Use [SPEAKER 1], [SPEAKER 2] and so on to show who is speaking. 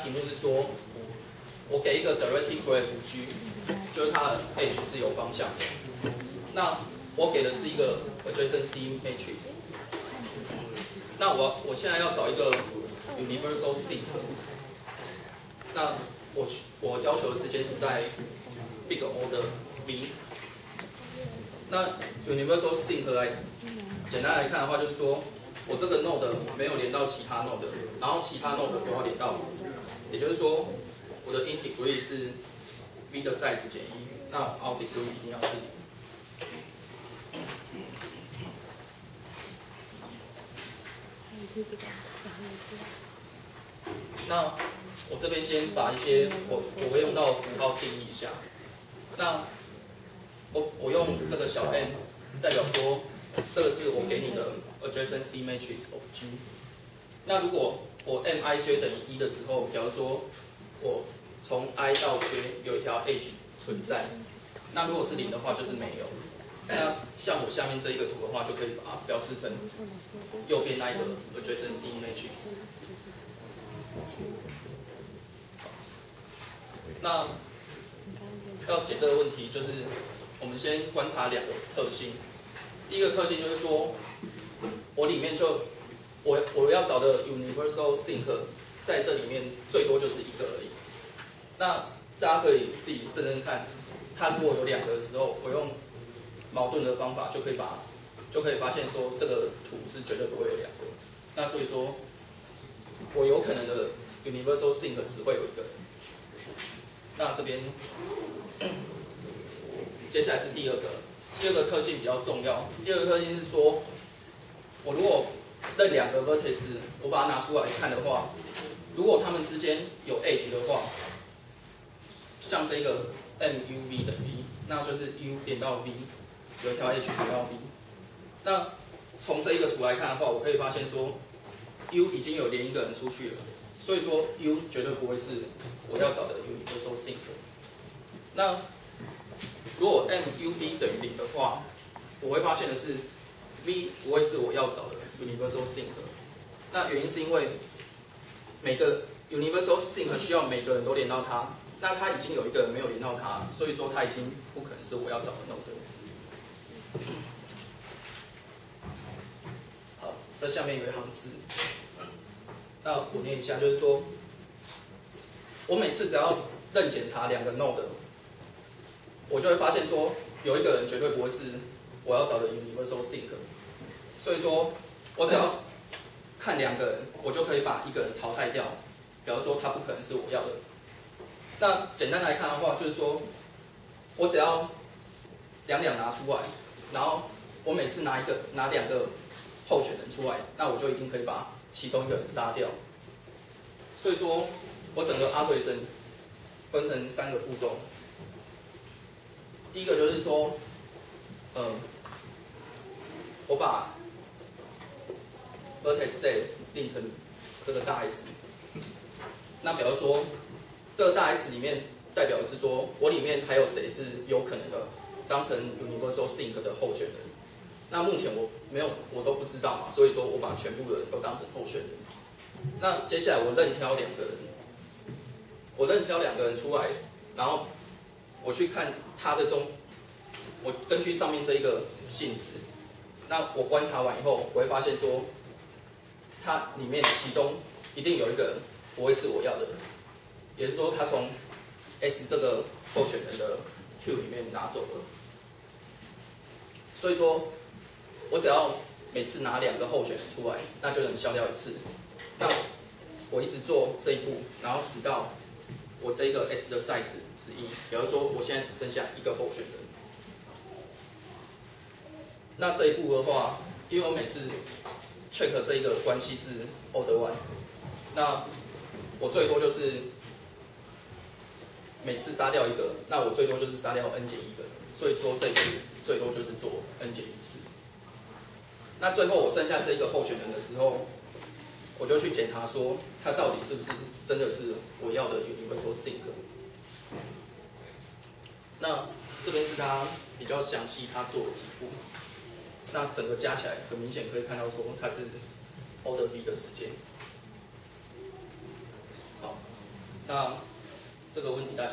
[SPEAKER 1] 题目是说，我给一个 directed graph G， 就是它的 edge 是有方向的。那我给的是一个 adjacency matrix。那我现在要找一个 universal sink。那我要求的时间是在 big O 的 V。那 universal sink 简单来看的话，就是说我这个 node 没有连到其他 node， 然后其他 node 都要连到，也就是说我的 in degree 是 V 的 size 减1，那 out degree 一定要是0。那我这边先把一些我会用到的符号定义一下。那我用这个小 m 代表说，这个是我给你的 adjacency matrix of G。那如果我 mij 等于1的时候，假如说我从 i 到 j 有一条 edge 存在，那如果是0的话就是没有。那像我下面这一个图的话，就可以把它表示成右边那一个 adjacency matrix。那要解这个问题，就是我们先观察2个特性。第一个特性就是说，我里面就我要找的 universal sink 在这里面最多就是1个而已。那大家可以自己认真看，它如果有2个的时候，我用矛盾的方法就可以发现说这个图是绝对不会有2个。那所以说，我有可能的 universal sink 只会有1个。那这边接下来是第二个特性比较重要。第二个特性是说，我如果认2个 vertex， 我把它拿出来看的话，如果它们之间有 edge 的话，像这个 muv 等于 v， 那就是 u 连到 v， 有一条 edge 连到 v。那从这一个图来看的话，我可以发现说 ，u 已经有连1个人出去了，所以说 u 绝对不会是我要找的 universal sink。那如果 muv 等于0的话，我会发现的是 v 不会是我要找的 universal sink。那原因是因为每个 universal sink 需要每个人都连到它，那它已经有1个人没有连到它，所以说它已经不可能是我要找的 node。好，这下面有一行字，那我念一下，就是说，我每次只要认检查2个 node， 我就会发现说，有1个人绝对不会是我要找的 universal sink。所以说，我只要看2个人，我就可以把1个人淘汰掉，表示说他不可能是我要的。那简单来看的话，就是说，我只要2拿出来，然后我每次拿2个候选人出来，那我就一定可以把其中1个人杀掉。所以说我整个 algorithm 分成3个步骤。第一个就是说，我把 vertex set 定成这个大 S。那比如说，这个大 S 里面代表是说我里面还有谁是有可能的当成 universal sink 的候选人。那目前我都不知道嘛，所以说我把全部的人都当成候选人。那接下来我任挑2个人，我任挑2个人出来，然后我去看他的我根据上面这一个性质，那我观察完以后，我会发现说，它里面其中一定有1个人不会是我要的，也就是说他从 S 这个候选人的 Q 里面拿走了。所以说，我只要每次拿2个候选人出来，那就能消掉1次。那我一直做这一步，然后直到我这个 S 的 size 是1，比如说我现在只剩下1个候选人。那这一步的话，因为我每次 check 这一个关系是 order 1，那我最多就是每次杀掉1个，那我最多就是杀掉 n 减1个，所以说这一步最多就是做 n 减1次。那最后我剩下这一个候选人的时候，我就去检查说他到底是不是真的是我要的 universal sink。那这边是他比较详细他做的几步。那整个加起来，很明显可以看到说它是 order V 的时间。好，那这个问题大家